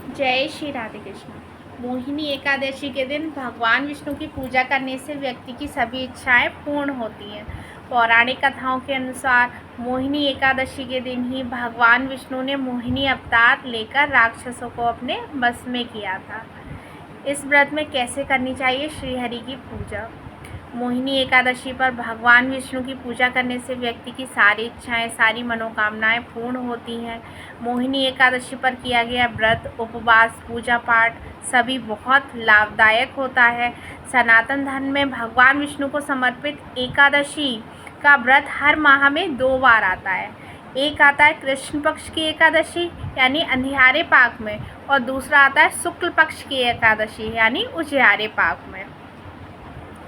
जय श्री राधे कृष्ण। मोहिनी एकादशी के दिन भगवान विष्णु की पूजा करने से व्यक्ति की सभी इच्छाएं पूर्ण होती हैं। पौराणिक कथाओं के अनुसार मोहिनी एकादशी के दिन ही भगवान विष्णु ने मोहिनी अवतार लेकर राक्षसों को अपने बस में किया था। इस व्रत में कैसे करनी चाहिए श्रीहरि की पूजा। मोहिनी एकादशी पर भगवान विष्णु की पूजा करने से व्यक्ति की सारी इच्छाएं, सारी मनोकामनाएं पूर्ण होती हैं। मोहिनी एकादशी पर किया गया व्रत, उपवास, पूजा पाठ सभी बहुत लाभदायक होता है। सनातन धर्म में भगवान विष्णु को समर्पित एकादशी का व्रत हर माह में 2 बार आता है। एक आता है कृष्ण पक्ष की एकादशी यानी अंधियारे पाक में, और दूसरा आता है शुक्ल पक्ष की एकादशी यानी उजियारे पाक में।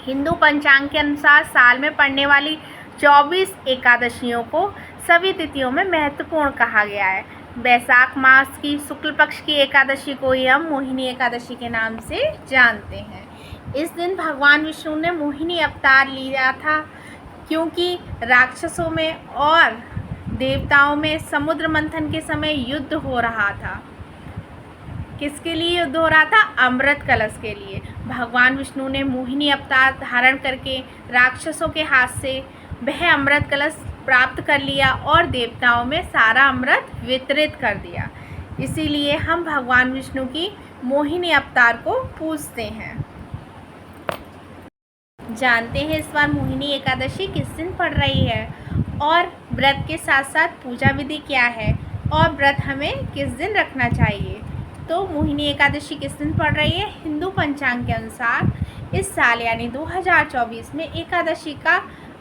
हिंदू पंचांग के अनुसार साल में पड़ने वाली 24 एकादशियों को सभी तिथियों में महत्वपूर्ण कहा गया है। वैशाख मास की शुक्ल पक्ष की एकादशी को ही हम मोहिनी एकादशी के नाम से जानते हैं। इस दिन भगवान विष्णु ने मोहिनी अवतार लिया था, क्योंकि राक्षसों में और देवताओं में समुद्र मंथन के समय युद्ध हो रहा था। किसके लिए युद्ध हो रहा था? अमृत कलश के लिए। भगवान विष्णु ने मोहिनी अवतार धारण करके राक्षसों के हाथ से वह अमृत कलश प्राप्त कर लिया और देवताओं में सारा अमृत वितरित कर दिया। इसीलिए हम भगवान विष्णु की मोहिनी अवतार को पूजते हैं। जानते हैं इस बार मोहिनी एकादशी किस दिन पड़ रही है और व्रत के साथ साथ पूजा विधि क्या है और व्रत हमें किस दिन रखना चाहिए। तो मोहिनी एकादशी किस दिन पड़ रही है? हिंदू पंचांग के अनुसार इस साल यानी 2024 में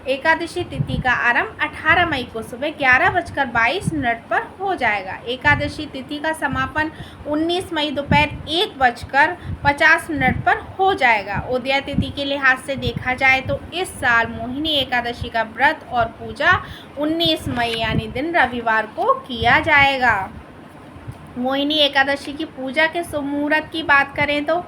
एकादशी तिथि का आरंभ 18 मई को सुबह 11:22 पर हो जाएगा। एकादशी तिथि का समापन 19 मई दोपहर 1:50 पर हो जाएगा। उदय तिथि के लिहाज से देखा जाए तो इस साल मोहिनी एकादशी का व्रत और पूजा 19 मई यानी दिन रविवार को किया जाएगा। मोहिनी एकादशी की पूजा के शुभ मुहूर्त की बात करें तो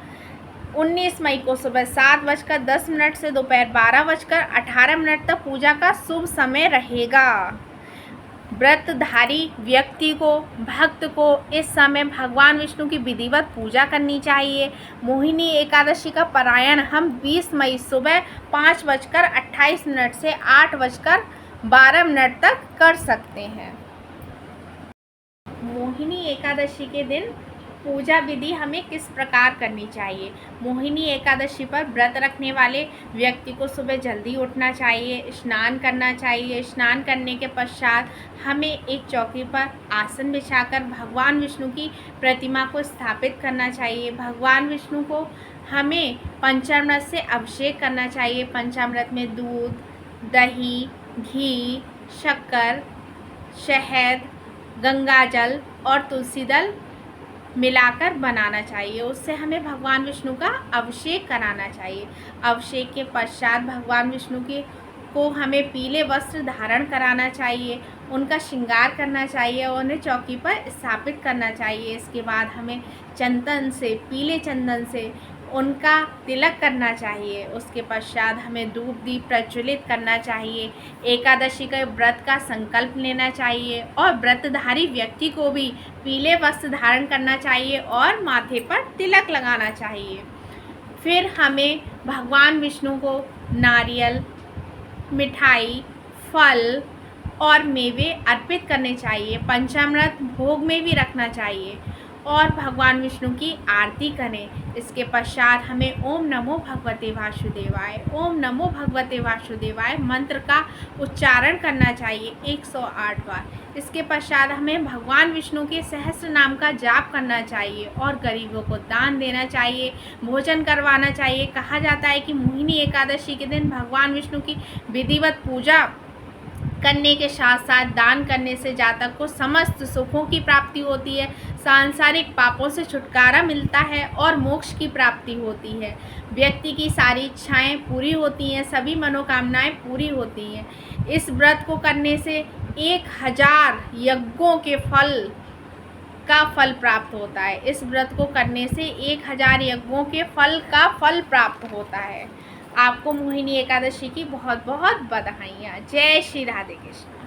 19 मई को सुबह 7:10 से दोपहर 12:18 तक पूजा का शुभ समय रहेगा। व्रतधारी व्यक्ति को, भक्त को इस समय भगवान विष्णु की विधिवत पूजा करनी चाहिए। मोहिनी एकादशी का पारायण हम 20 मई सुबह 5:28 से 8:12 तक कर सकते हैं। मोहिनी एकादशी के दिन पूजा विधि हमें किस प्रकार करनी चाहिए। मोहिनी एकादशी पर व्रत रखने वाले व्यक्ति को सुबह जल्दी उठना चाहिए, स्नान करना चाहिए। स्नान करने के पश्चात हमें एक चौकी पर आसन बिछाकर भगवान विष्णु की प्रतिमा को स्थापित करना चाहिए। भगवान विष्णु को हमें पंचामृत से अभिषेक करना चाहिए। पंचामृत में दूध, दही, घी, शक्कर, शहद, गंगाजल और तुलसी दल मिलाकर बनाना चाहिए। उससे हमें भगवान विष्णु का अभिषेक कराना चाहिए। अभिषेक के पश्चात भगवान विष्णु को हमें पीले वस्त्र धारण कराना चाहिए, उनका श्रृंगार करना चाहिए और उन्हें चौकी पर स्थापित करना चाहिए। इसके बाद हमें चंदन से, पीले चंदन से उनका तिलक करना चाहिए। उसके पश्चात हमें धूप दीप प्रज्वलित करना चाहिए। एकादशी के व्रत का संकल्प लेना चाहिए और व्रतधारी व्यक्ति को भी पीले वस्त्र धारण करना चाहिए और माथे पर तिलक लगाना चाहिए। फिर हमें भगवान विष्णु को नारियल, मिठाई, फल और मेवे अर्पित करने चाहिए। पंचामृत भोग में भी रखना चाहिए और भगवान विष्णु की आरती करें। इसके पश्चात हमें ओम नमो भगवते वासुदेवाय, ओम नमो भगवते वासुदेवाय मंत्र का उच्चारण करना चाहिए 108 बार। इसके पश्चात हमें भगवान विष्णु के सहस्त्र नाम का जाप करना चाहिए और गरीबों को दान देना चाहिए, भोजन करवाना चाहिए। कहा जाता है कि मोहिनी एकादशी के दिन भगवान विष्णु की विधिवत पूजा करने के साथ साथ दान करने से जातक को समस्त सुखों की प्राप्ति होती है, सांसारिक पापों से छुटकारा मिलता है और मोक्ष की प्राप्ति होती है। व्यक्ति की सारी इच्छाएं पूरी होती हैं, सभी मनोकामनाएं पूरी होती हैं। इस व्रत को करने से 1000 यज्ञों के फल प्राप्त होता है। इस व्रत को करने से 1000 यज्ञों के फल प्राप्त होता है। आपको मोहिनी एकादशी की बहुत बहुत बधाइयाँ। जय श्री राधे कृष्ण।